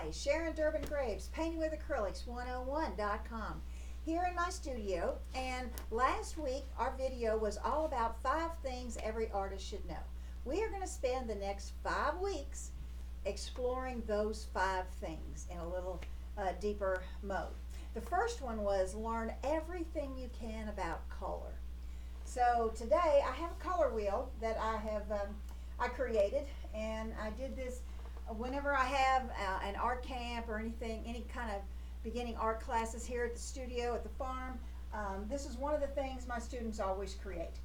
Hi, Sharon Durbin Graves, paintingwithacrylics101.com, here in my studio. And last week our video was all about 5 things every artist should know. We are going to spend the next 5 weeks exploring those 5 things in a little deeper mode. The first one was learn everything you can about color. So today I have a color wheel that I created, and I did this whenever I have an art camp or anything, any kind of beginning art classes here at the studio, at the farm. This is one of the things my students always create.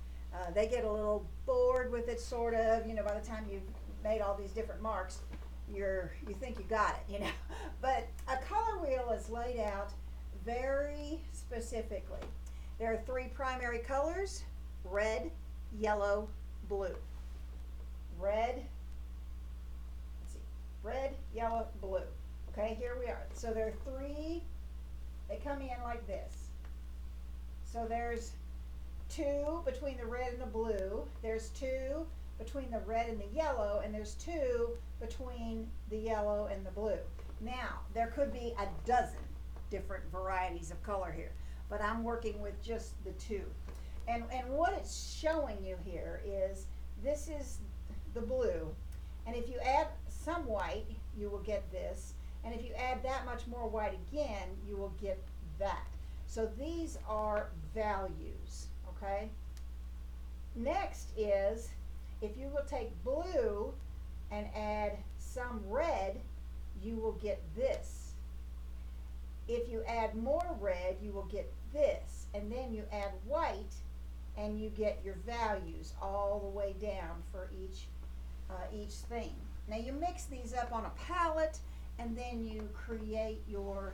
They get a little bored with it, sort of, by the time you've made all these different marks, you think you got it, But a color wheel is laid out very specifically. There are 3 primary colors: red, yellow, blue. Red, yellow, blue. Okay, here we are. So there are 3, they come in like this. So there's 2 between the red and the blue. There's 2 between the red and the yellow, and there's 2 between the yellow and the blue. Now, there could be a dozen different varieties of color here, but I'm working with just the 2. And what it's showing you here is this is the blue, and if you add some white, you will get this, and if you add that much more white again, you will get that. So these are values, okay? Next is, if you will take blue and add some red, you will get this. If you add more red, you will get this, and then you add white and you get your values all the way down for each thing. Now you mix these up on a palette, and then you create your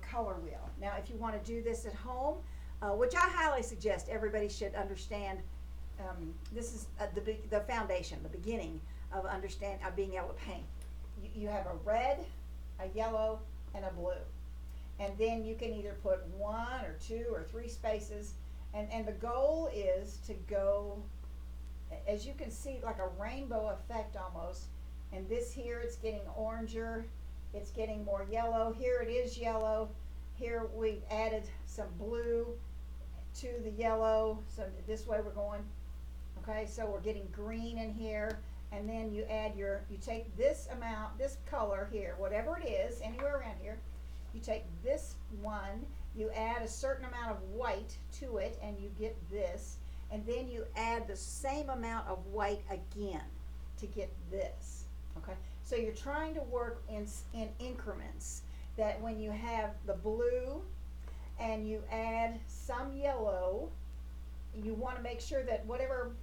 color wheel. Now if you want to do this at home, which I highly suggest everybody should understand, this is the foundation, the beginning of being able to paint. You have a red, a yellow, and a blue, and then you can either put 1 or 2 or 3 spaces, and the goal is to go, as you can see, like a rainbow effect almost. And this here, it's getting oranger, it's getting more yellow. Here it is yellow. Here we've added some blue to the yellow, so this way we're going. Okay, so we're getting green in here, and then you add you take this amount, this color here, whatever it is, anywhere around here, you take this one, you add a certain amount of white to it, and you get this, and then you add the same amount of white again to get this. Okay, so you're trying to work in increments, that when you have the blue and you add some yellow, you want to make sure that whatever,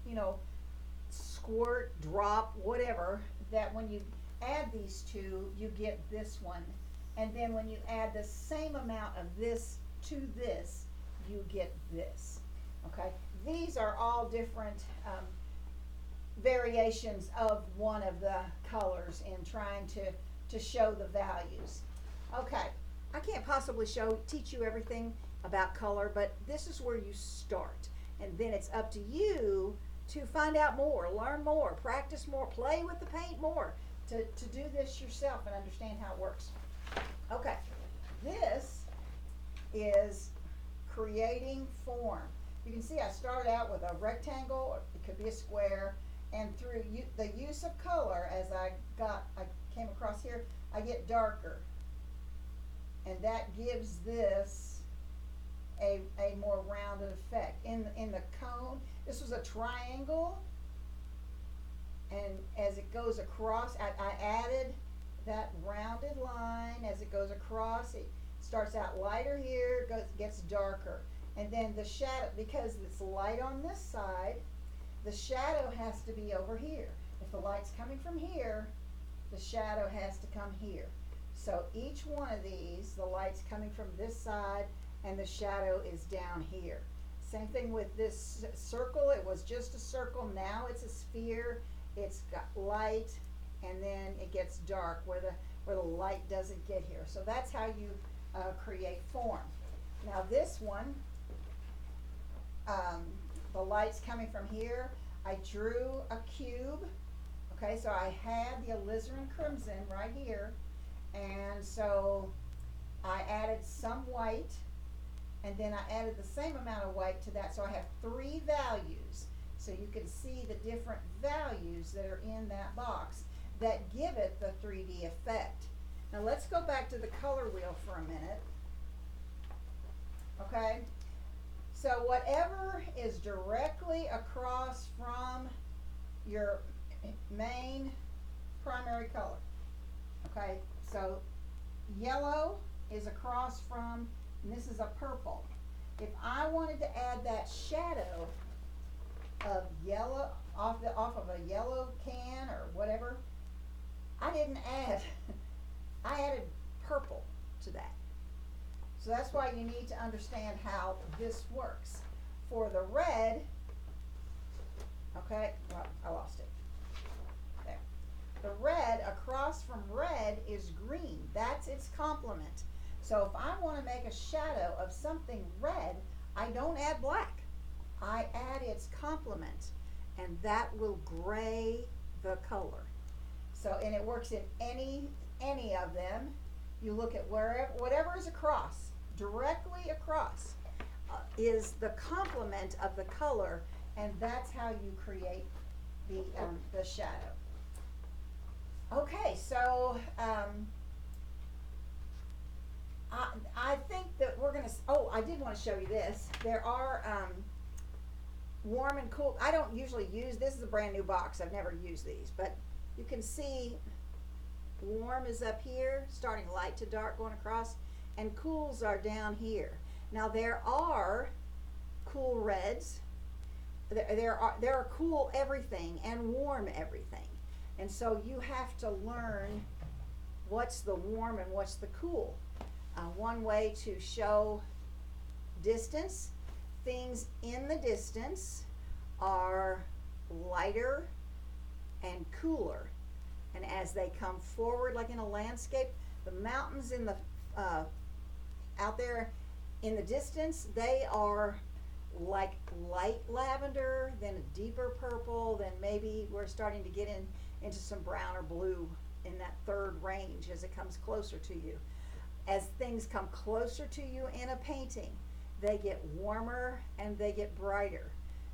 squirt, drop, whatever, that when you add these 2, you get this one. And then when you add the same amount of this to this, you get this. Okay, these are all different variations of one of the colors in trying to show the values. Okay, I can't possibly teach you everything about color, but this is where you start, and then it's up to you to find out more, learn more, practice more, play with the paint more, to do this yourself and understand how it works. Okay, this is creating form. You can see I started out with a rectangle, it could be a square, and through the use of color, as I came across here, I get darker, and that gives this a more rounded effect. In the cone, this was a triangle, and as it goes across, I added that rounded line. As it goes across, it starts out lighter here, gets darker, and then the shadow, because it's light on this side, the shadow has to be over here. If the light's coming from here, the shadow has to come here. So each one of these, the light's coming from this side, and the shadow is down here. Same thing with this circle. It was just a circle, now it's a sphere. It's got light, and then it gets dark where the light doesn't get here. So that's how you create form. Now this one, the light's coming from here. I drew a cube, Okay, so I had the alizarin crimson right here, and so I added some white, and then I added the same amount of white to that, so I have 3 values. So you can see the different values that are in that box that give it the 3D effect. Now let's go back to the color wheel for a minute. Okay, so whatever is directly across from your main primary color. Okay, so yellow is across from, and this is a purple. If I wanted to add that shadow of yellow off of a yellow can or whatever, I didn't add, I added purple to that. So that's why you need to understand how this works. For the red, okay, well, I lost it. There. The red, across from red is green. That's its complement. So if I want to make a shadow of something red, I don't add black. I add its complement, and that will gray the color. So, and it works in any of them. You look at whatever is across, directly across, is the complement of the color, and that's how you create the shadow. Okay, so I think that we're gonna. Oh, I did want to show you this. There are warm and cool. I don't usually use this. Is a brand new box. I've never used these, but you can see warm is up here, starting light to dark going across, and cools are down here. Now there are cool reds. There are cool everything and warm everything, and so you have to learn what's the warm and what's the cool. One way to show distance, things in the distance are lighter and cooler, and as they come forward, like in a landscape, the mountains in the out there in the distance, they are like light lavender, then a deeper purple, then maybe we're starting to get into some brown or blue in that third range as it comes closer to you. As things come closer to you in a painting, they get warmer and they get brighter.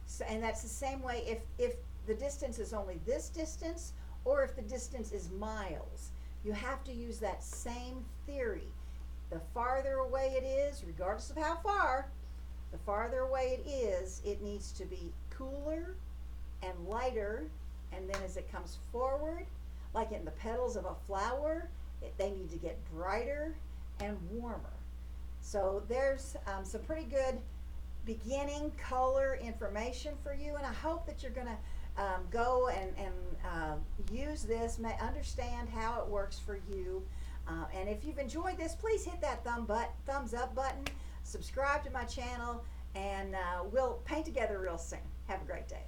So, and that's the same way if the distance is only this distance, or if the distance is miles. You have to use that same theory. The farther away it is, regardless of how far, the farther away it is, it needs to be cooler and lighter, and then as it comes forward, like in the petals of a flower, they need to get brighter and warmer. So there's some pretty good beginning color information for you, and I hope that you're going to go and use this, understand how it works for you. And if you've enjoyed this, please hit that thumbs up button, subscribe to my channel, and we'll paint together real soon. Have a great day.